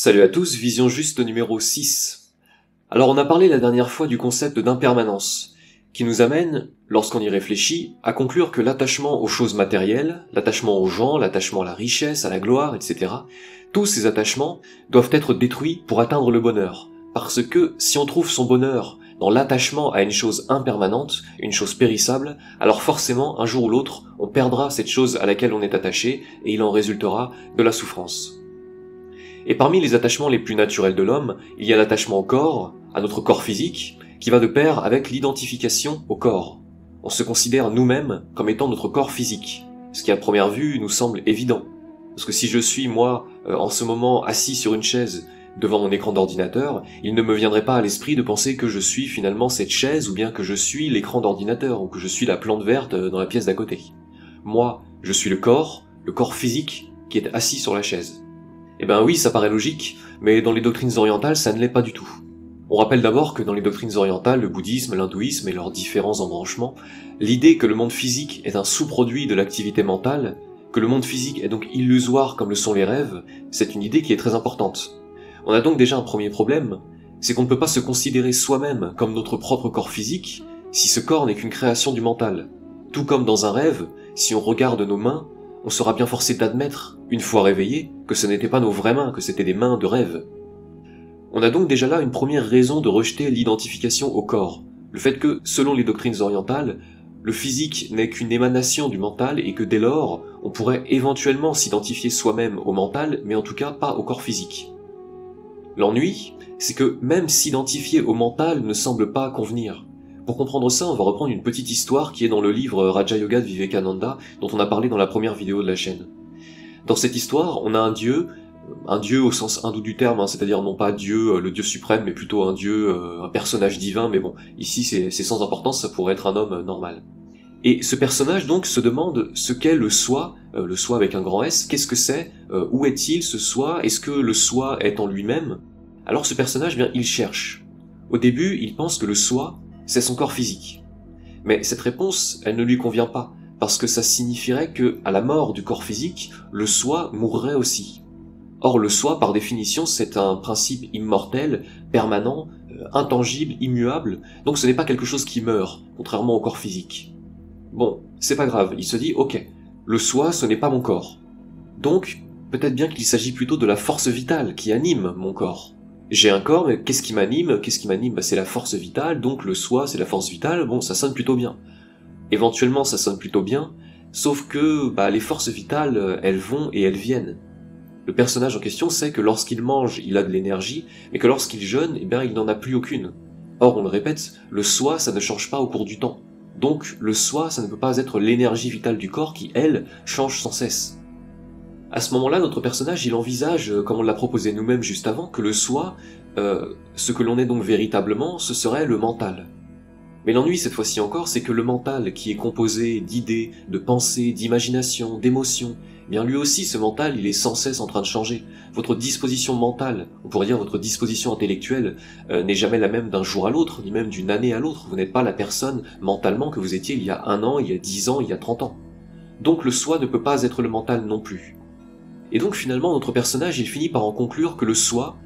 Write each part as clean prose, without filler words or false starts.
Salut à tous, Vision Juste numéro 6. Alors on a parlé la dernière fois du concept d'impermanence, qui nous amène, lorsqu'on y réfléchit, à conclure que l'attachement aux choses matérielles, l'attachement aux gens, l'attachement à la richesse, à la gloire, etc., tous ces attachements doivent être détruits pour atteindre le bonheur. Parce que si on trouve son bonheur dans l'attachement à une chose impermanente, une chose périssable, alors forcément, un jour ou l'autre, on perdra cette chose à laquelle on est attaché, et il en résultera de la souffrance. Et parmi les attachements les plus naturels de l'homme, il y a l'attachement au corps, à notre corps physique, qui va de pair avec l'identification au corps. On se considère nous-mêmes comme étant notre corps physique, ce qui à première vue nous semble évident. Parce que si je suis, moi, en ce moment assis sur une chaise devant mon écran d'ordinateur, il ne me viendrait pas à l'esprit de penser que je suis finalement cette chaise, ou bien que je suis l'écran d'ordinateur, ou que je suis la plante verte dans la pièce d'à côté. Moi, je suis le corps physique qui est assis sur la chaise. Eh ben oui, ça paraît logique, mais dans les doctrines orientales, ça ne l'est pas du tout. On rappelle d'abord que dans les doctrines orientales, le bouddhisme, l'hindouisme et leurs différents embranchements, l'idée que le monde physique est un sous-produit de l'activité mentale, que le monde physique est donc illusoire comme le sont les rêves, c'est une idée qui est très importante. On a donc déjà un premier problème, c'est qu'on ne peut pas se considérer soi-même comme notre propre corps physique si ce corps n'est qu'une création du mental. Tout comme dans un rêve, si on regarde nos mains, on sera bien forcé d'admettre, une fois réveillé, que ce n'étaient pas nos vraies mains, que c'était des mains de rêve. On a donc déjà là une première raison de rejeter l'identification au corps, le fait que, selon les doctrines orientales, le physique n'est qu'une émanation du mental et que dès lors, on pourrait éventuellement s'identifier soi-même au mental, mais en tout cas pas au corps physique. L'ennui, c'est que même s'identifier au mental ne semble pas convenir. Pour comprendre ça, on va reprendre une petite histoire qui est dans le livre Raja Yoga de Vivekananda, dont on a parlé dans la première vidéo de la chaîne. Dans cette histoire, on a un dieu au sens hindou du terme, c'est-à-dire non pas Dieu, le Dieu suprême, mais plutôt un dieu, un personnage divin, mais bon, ici c'est sans importance, ça pourrait être un homme normal. Et ce personnage donc se demande ce qu'est le soi avec un grand S, qu'est-ce que c'est, où est-il ce soi, est-ce que le soi est en lui-même? Alors ce personnage, bien, il cherche. Au début, il pense que le soi, c'est son corps physique. Mais cette réponse, elle ne lui convient pas, parce que ça signifierait que, à la mort du corps physique, le soi mourrait aussi. Or le soi, par définition, c'est un principe immortel, permanent, intangible, immuable, donc ce n'est pas quelque chose qui meurt, contrairement au corps physique. Bon, c'est pas grave, il se dit, ok, le soi, ce n'est pas mon corps. Donc, peut-être bien qu'il s'agit plutôt de la force vitale qui anime mon corps. J'ai un corps, mais qu'est-ce qui m'anime? C'est la force vitale, donc le soi, c'est la force vitale, bon, ça sonne plutôt bien. Éventuellement, ça sonne plutôt bien, sauf que, les forces vitales, elles vont et elles viennent. Le personnage en question sait que lorsqu'il mange, il a de l'énergie, mais que lorsqu'il jeûne, il n'en a plus aucune. Or, on le répète, le soi, ça ne change pas au cours du temps. Donc, le soi, ça ne peut pas être l'énergie vitale du corps qui, elle, change sans cesse. À ce moment-là, notre personnage, il envisage, comme on l'a proposé nous-mêmes juste avant, que le soi, ce que l'on est donc véritablement, ce serait le mental. Mais l'ennui cette fois-ci encore, c'est que le mental, qui est composé d'idées, de pensées, d'imagination, d'émotions, bien lui aussi, ce mental, il est sans cesse en train de changer. Votre disposition mentale, on pourrait dire votre disposition intellectuelle, n'est jamais la même d'un jour à l'autre, ni même d'une année à l'autre. Vous n'êtes pas la personne, mentalement, que vous étiez il y a 1 an, il y a 10 ans, il y a 30 ans. Donc le soi ne peut pas être le mental non plus. Et donc finalement, notre personnage, il finit par en conclure que le soi,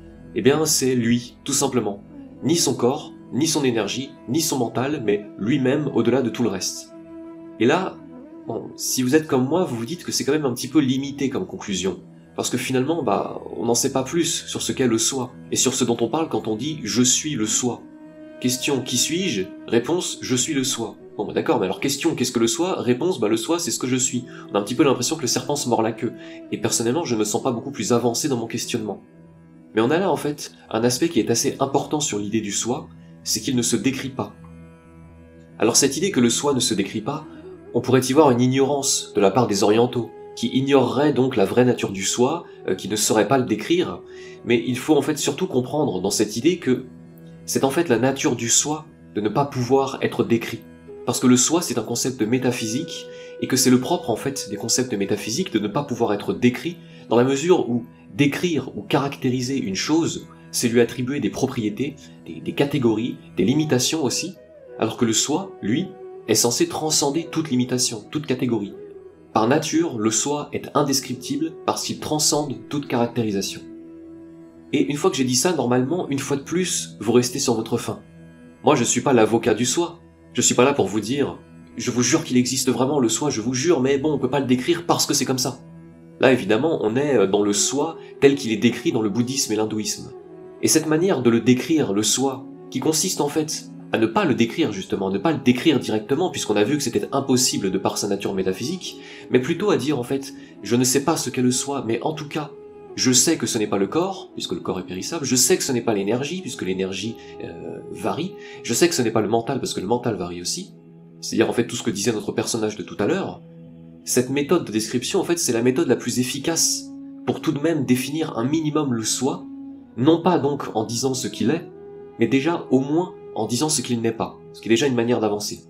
c'est lui, tout simplement. Ni son corps, ni son énergie, ni son mental, mais lui-même au-delà de tout le reste. Et là, bon, si vous êtes comme moi, vous vous dites que c'est quand même un petit peu limité comme conclusion. Parce que finalement, on n'en sait pas plus sur ce qu'est le soi, et sur ce dont on parle quand on dit « je suis le soi ». Question « qui suis-je » Réponse « je suis le soi ». Bon d'accord, mais alors question « qu'est-ce que le soi » Réponse « le soi c'est ce que je suis ». On a un petit peu l'impression que le serpent se mord la queue, et personnellement je me sens pas beaucoup plus avancé dans mon questionnement. Mais on a là en fait un aspect qui est assez important sur l'idée du soi, c'est qu'il ne se décrit pas. Alors cette idée que le soi ne se décrit pas, on pourrait y voir une ignorance de la part des orientaux, qui ignoreraient donc la vraie nature du soi, qui ne sauraient pas le décrire, mais il faut en fait surtout comprendre dans cette idée que c'est en fait la nature du soi de ne pas pouvoir être décrit. Parce que le soi c'est un concept métaphysique, et que c'est le propre en fait des concepts métaphysiques de ne pas pouvoir être décrit, dans la mesure où décrire ou caractériser une chose, c'est lui attribuer des propriétés, des catégories, des limitations aussi, alors que le soi, lui, est censé transcender toute limitation, toute catégorie. Par nature, le soi est indescriptible parce qu'il transcende toute caractérisation. Et une fois que j'ai dit ça, normalement, une fois de plus, vous restez sur votre faim. Moi, je suis pas l'avocat du soi. Je suis pas là pour vous dire, je vous jure qu'il existe vraiment le soi, je vous jure, mais bon, on peut pas le décrire parce que c'est comme ça. Là, évidemment, on est dans le soi tel qu'il est décrit dans le bouddhisme et l'hindouisme. Et cette manière de le décrire, le soi, qui consiste en fait à ne pas le décrire justement, ne pas le décrire directement, puisqu'on a vu que c'était impossible de par sa nature métaphysique, mais plutôt à dire en fait, je ne sais pas ce qu'est le soi, mais en tout cas, je sais que ce n'est pas le corps, puisque le corps est périssable, je sais que ce n'est pas l'énergie, puisque l'énergie varie, je sais que ce n'est pas le mental, parce que le mental varie aussi, c'est-à-dire en fait tout ce que disait notre personnage de tout à l'heure. Cette méthode de description, en fait, c'est la méthode la plus efficace pour tout de même définir un minimum le soi, non pas donc en disant ce qu'il est, mais déjà au moins en disant ce qu'il n'est pas, ce qui est déjà une manière d'avancer.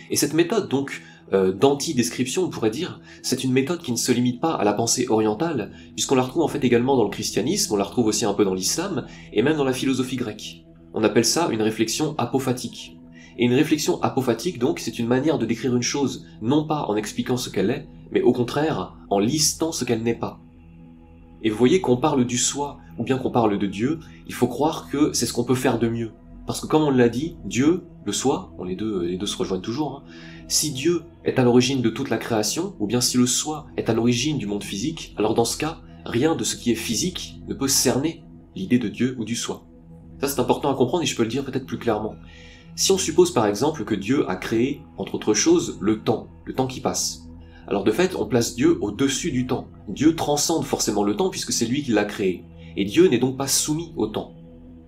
Et cette méthode donc d'anti-description, on pourrait dire, c'est une méthode qui ne se limite pas à la pensée orientale, puisqu'on la retrouve en fait également dans le christianisme, on la retrouve aussi un peu dans l'islam, et même dans la philosophie grecque. On appelle ça une réflexion apophatique. Et une réflexion apophatique, donc, c'est une manière de décrire une chose, non pas en expliquant ce qu'elle est, mais au contraire, en listant ce qu'elle n'est pas. Et vous voyez qu'on parle du soi, ou bien qu'on parle de Dieu, il faut croire que c'est ce qu'on peut faire de mieux. Parce que comme on l'a dit, Dieu, le soi, bon, les deux se rejoignent toujours, hein, si Dieu est à l'origine de toute la création, ou bien si le soi est à l'origine du monde physique, alors dans ce cas, rien de ce qui est physique ne peut cerner l'idée de Dieu ou du soi. Ça c'est important à comprendre et je peux le dire peut-être plus clairement. Si on suppose par exemple que Dieu a créé, entre autres choses, le temps qui passe, alors de fait on place Dieu au-dessus du temps. Dieu transcende forcément le temps puisque c'est lui qui l'a créé. Et Dieu n'est donc pas soumis au temps.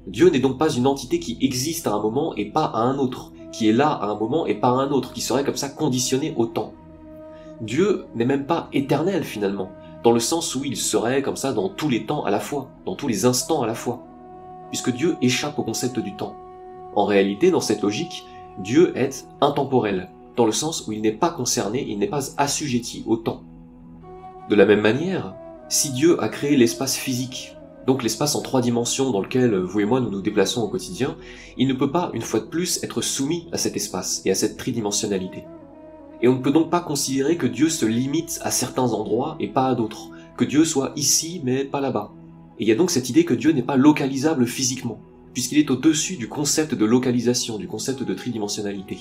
Dieu n'est donc pas une entité qui existe à un moment et pas à un autre, qui est là à un moment et pas à un autre, qui serait comme ça conditionné au temps. Dieu n'est même pas éternel finalement, dans le sens où il serait comme ça dans tous les temps à la fois, dans tous les instants à la fois, puisque Dieu échappe au concept du temps. En réalité, dans cette logique, Dieu est intemporel, dans le sens où il n'est pas concerné, il n'est pas assujetti au temps. De la même manière, si Dieu a créé l'espace physique, donc l'espace en 3 dimensions dans lequel vous et moi nous nous déplaçons au quotidien, il ne peut pas, une fois de plus, être soumis à cet espace et à cette tridimensionnalité. Et on ne peut donc pas considérer que Dieu se limite à certains endroits et pas à d'autres, que Dieu soit ici mais pas là-bas. Et il y a donc cette idée que Dieu n'est pas localisable physiquement, puisqu'il est au-dessus du concept de localisation, du concept de tridimensionnalité.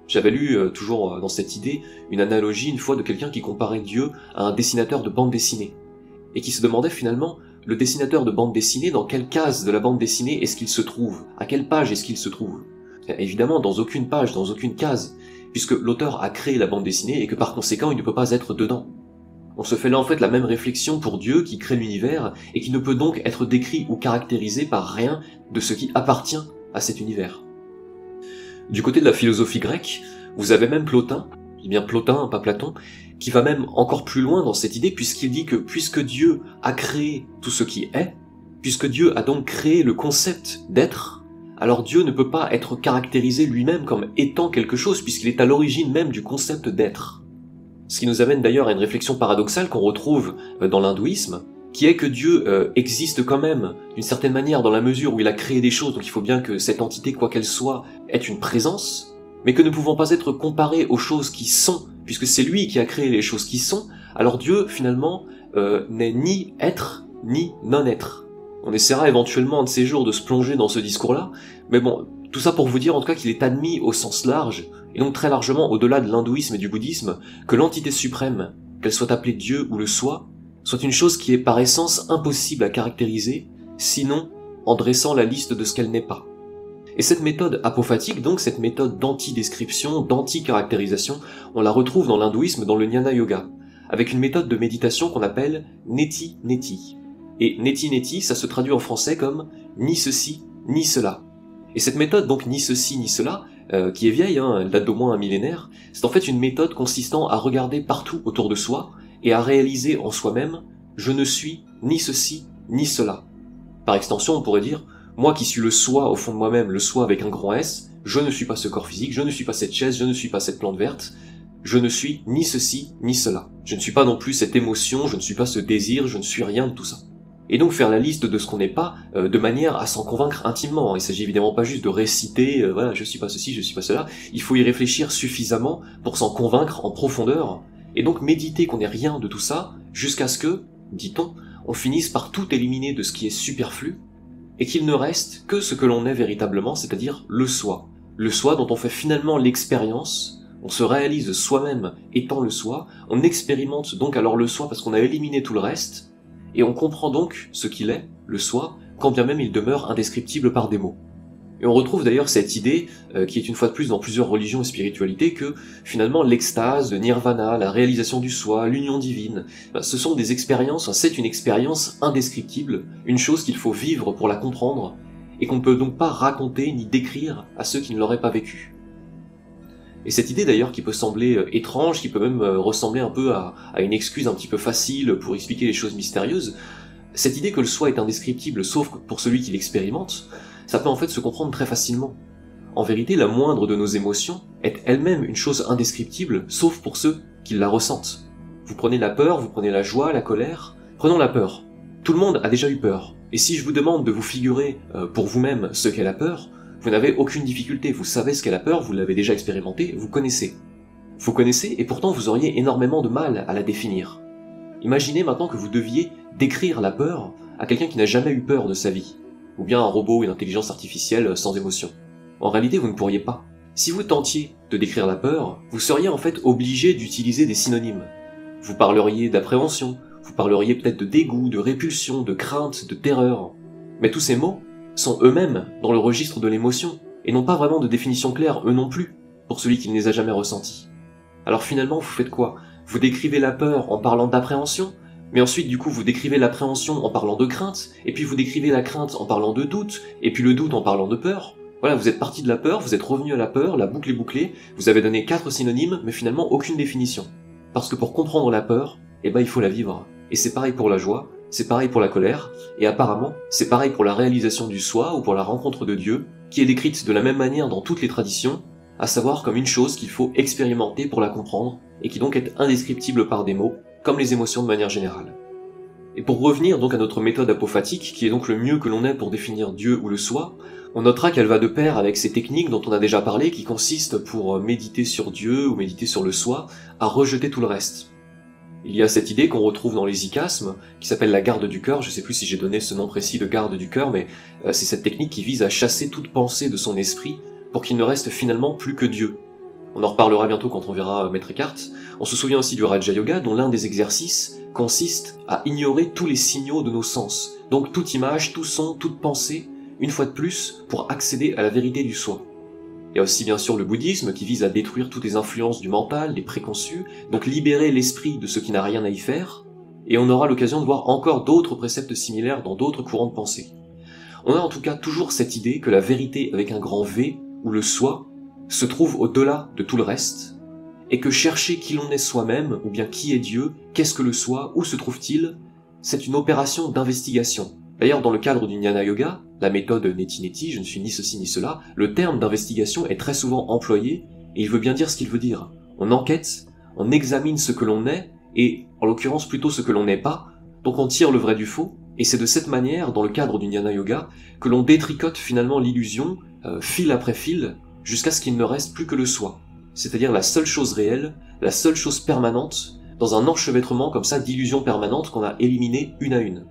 J'avais lu, toujours dans cette idée, une analogie une fois de quelqu'un qui comparait Dieu à un dessinateur de bande dessinée, et qui se demandait finalement, le dessinateur de bande dessinée, dans quelle case de la bande dessinée est-ce qu'il se trouve? À quelle page est-ce qu'il se trouve? Évidemment, dans aucune page, dans aucune case, puisque l'auteur a créé la bande dessinée et que par conséquent, il ne peut pas être dedans. On se fait là en fait la même réflexion pour Dieu qui crée l'univers et qui ne peut donc être décrit ou caractérisé par rien de ce qui appartient à cet univers. Du côté de la philosophie grecque, vous avez même Plotin, et bien Plotin, pas Platon, qui va même encore plus loin dans cette idée puisqu'il dit que puisque Dieu a créé tout ce qui est, puisque Dieu a donc créé le concept d'être, alors Dieu ne peut pas être caractérisé lui-même comme étant quelque chose puisqu'il est à l'origine même du concept d'être. Ce qui nous amène d'ailleurs à une réflexion paradoxale qu'on retrouve dans l'hindouisme, qui est que Dieu existe quand même d'une certaine manière dans la mesure où il a créé des choses, donc il faut bien que cette entité, quoi qu'elle soit, ait une présence, mais que ne pouvant pas être comparé aux choses qui sont, puisque c'est lui qui a créé les choses qui sont, alors Dieu finalement n'est ni être, ni non-être. On essaiera éventuellement un de ces jours de se plonger dans ce discours-là, mais bon, tout ça pour vous dire en tout cas qu'il est admis au sens large, et donc très largement au-delà de l'hindouisme et du bouddhisme, que l'entité suprême, qu'elle soit appelée Dieu ou le soi, soit une chose qui est par essence impossible à caractériser, sinon en dressant la liste de ce qu'elle n'est pas. Et cette méthode apophatique, donc cette méthode d'anti-description, d'anti-caractérisation, on la retrouve dans l'hindouisme, dans le Jnana Yoga, avec une méthode de méditation qu'on appelle Neti Neti. Et Neti Neti, ça se traduit en français comme ni ceci, ni cela. Et cette méthode, donc ni ceci, ni cela, qui est vieille, elle date d'au moins un millénaire, c'est en fait une méthode consistant à regarder partout autour de soi et à réaliser en soi-même « je ne suis ni ceci, ni cela ». Par extension, on pourrait dire « moi qui suis le soi au fond de moi-même, le soi avec un grand S, je ne suis pas ce corps physique, je ne suis pas cette chaise, je ne suis pas cette plante verte, je ne suis ni ceci, ni cela. Je ne suis pas non plus cette émotion, je ne suis pas ce désir, je ne suis rien de tout ça ». Et donc faire la liste de ce qu'on n'est pas, de manière à s'en convaincre intimement. Il s'agit évidemment pas juste de réciter, voilà, je suis pas ceci, je suis pas cela. Il faut y réfléchir suffisamment pour s'en convaincre en profondeur, et donc méditer qu'on n'est rien de tout ça, jusqu'à ce que, dit-on, on finisse par tout éliminer de ce qui est superflu, et qu'il ne reste que ce que l'on est véritablement, c'est-à-dire le soi dont on fait finalement l'expérience, on se réalise soi-même étant le soi, on expérimente donc alors le soi parce qu'on a éliminé tout le reste, et on comprend donc ce qu'il est, le soi, quand bien même il demeure indescriptible par des mots. Et on retrouve d'ailleurs cette idée, qui est une fois de plus dans plusieurs religions et spiritualités, que finalement l'extase, le nirvana, la réalisation du soi, l'union divine, ce sont des expériences, c'est une expérience indescriptible, une chose qu'il faut vivre pour la comprendre, et qu'on ne peut donc pas raconter ni décrire à ceux qui ne l'auraient pas vécu. Et cette idée d'ailleurs qui peut sembler étrange, qui peut même ressembler un peu à une excuse un petit peu facile pour expliquer les choses mystérieuses, cette idée que le soi est indescriptible sauf pour celui qui l'expérimente, ça peut en fait se comprendre très facilement. En vérité, la moindre de nos émotions est elle-même une chose indescriptible, sauf pour ceux qui la ressentent. Vous prenez la peur, vous prenez la joie, la colère. Prenons la peur. Tout le monde a déjà eu peur. Et si je vous demande de vous figurer pour vous-même ce qu'est la peur, vous n'avez aucune difficulté. Vous savez ce qu'est la peur, vous l'avez déjà expérimenté, vous connaissez. Vous connaissez et pourtant vous auriez énormément de mal à la définir. Imaginez maintenant que vous deviez décrire la peur à quelqu'un qui n'a jamais eu peur de sa vie. Ou bien un robot, une intelligence artificielle sans émotion. En réalité, vous ne pourriez pas. Si vous tentiez de décrire la peur, vous seriez en fait obligé d'utiliser des synonymes. Vous parleriez d'appréhension, vous parleriez peut-être de dégoût, de répulsion, de crainte, de terreur. Mais tous ces mots sont eux-mêmes dans le registre de l'émotion, et n'ont pas vraiment de définition claire, eux non plus, pour celui qui ne les a jamais ressentis. Alors finalement, vous faites quoi? Vous décrivez la peur en parlant d'appréhension, mais ensuite, du coup, vous décrivez l'appréhension en parlant de crainte, et puis vous décrivez la crainte en parlant de doute, et puis le doute en parlant de peur. Voilà, vous êtes parti de la peur, vous êtes revenu à la peur, la boucle est bouclée, vous avez donné 4 synonymes, mais finalement aucune définition. Parce que pour comprendre la peur, il faut la vivre. Et c'est pareil pour la joie, c'est pareil pour la colère, et apparemment, c'est pareil pour la réalisation du soi ou pour la rencontre de Dieu, qui est décrite de la même manière dans toutes les traditions, à savoir comme une chose qu'il faut expérimenter pour la comprendre, et qui donc est indescriptible par des mots, comme les émotions de manière générale. Et pour revenir donc à notre méthode apophatique, qui est donc le mieux que l'on ait pour définir Dieu ou le soi, on notera qu'elle va de pair avec ces techniques dont on a déjà parlé, qui consistent pour méditer sur Dieu ou méditer sur le soi, à rejeter tout le reste. Il y a cette idée qu'on retrouve dans les icasmes, qui s'appelle la garde du cœur, je sais plus si j'ai donné ce nom précis de garde du cœur, mais c'est cette technique qui vise à chasser toute pensée de son esprit, pour qu'il ne reste finalement plus que Dieu. On en reparlera bientôt quand on verra Maître Eckhart. On se souvient aussi du Raja Yoga, dont l'un des exercices consiste à ignorer tous les signaux de nos sens. Donc toute image, tout son, toute pensée, une fois de plus, pour accéder à la vérité du soi. Il y a aussi bien sûr le bouddhisme qui vise à détruire toutes les influences du mental, les préconçus, donc libérer l'esprit de ce qui n'a rien à y faire, et on aura l'occasion de voir encore d'autres préceptes similaires dans d'autres courants de pensée. On a en tout cas toujours cette idée que la vérité avec un grand V, ou le soi, se trouve au-delà de tout le reste, et que chercher qui l'on est soi-même, ou bien qui est Dieu, qu'est-ce que le soi, où se trouve-t-il, c'est une opération d'investigation. D'ailleurs, dans le cadre du Jnana Yoga, la méthode Neti Neti, je ne suis ni ceci ni cela, le terme d'investigation est très souvent employé, et il veut bien dire ce qu'il veut dire. On enquête, on examine ce que l'on est, et en l'occurrence plutôt ce que l'on n'est pas, donc on tire le vrai du faux, et c'est de cette manière, dans le cadre du Jnana Yoga, que l'on détricote finalement l'illusion, fil après fil, jusqu'à ce qu'il ne reste plus que le soi, c'est-à-dire la seule chose réelle, la seule chose permanente, dans un enchevêtrement comme ça d'illusions permanentes qu'on a éliminées une à une.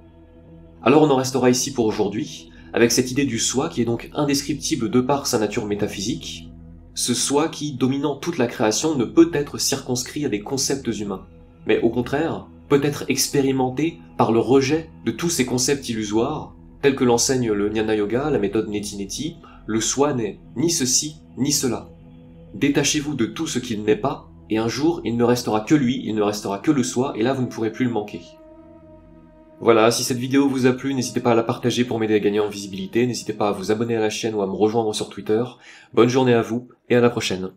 Alors on en restera ici pour aujourd'hui, avec cette idée du soi qui est donc indescriptible de par sa nature métaphysique, ce soi qui, dominant toute la création, ne peut être circonscrit à des concepts humains, mais au contraire, peut être expérimenté par le rejet de tous ces concepts illusoires, tels que l'enseigne le Jnana Yoga, la méthode Neti Neti. Le soi n'est ni ceci, ni cela. Détachez-vous de tout ce qu'il n'est pas, et un jour, il ne restera que lui, il ne restera que le soi, et là vous ne pourrez plus le manquer. Voilà, si cette vidéo vous a plu, n'hésitez pas à la partager pour m'aider à gagner en visibilité, n'hésitez pas à vous abonner à la chaîne ou à me rejoindre sur Twitter. Bonne journée à vous, et à la prochaine.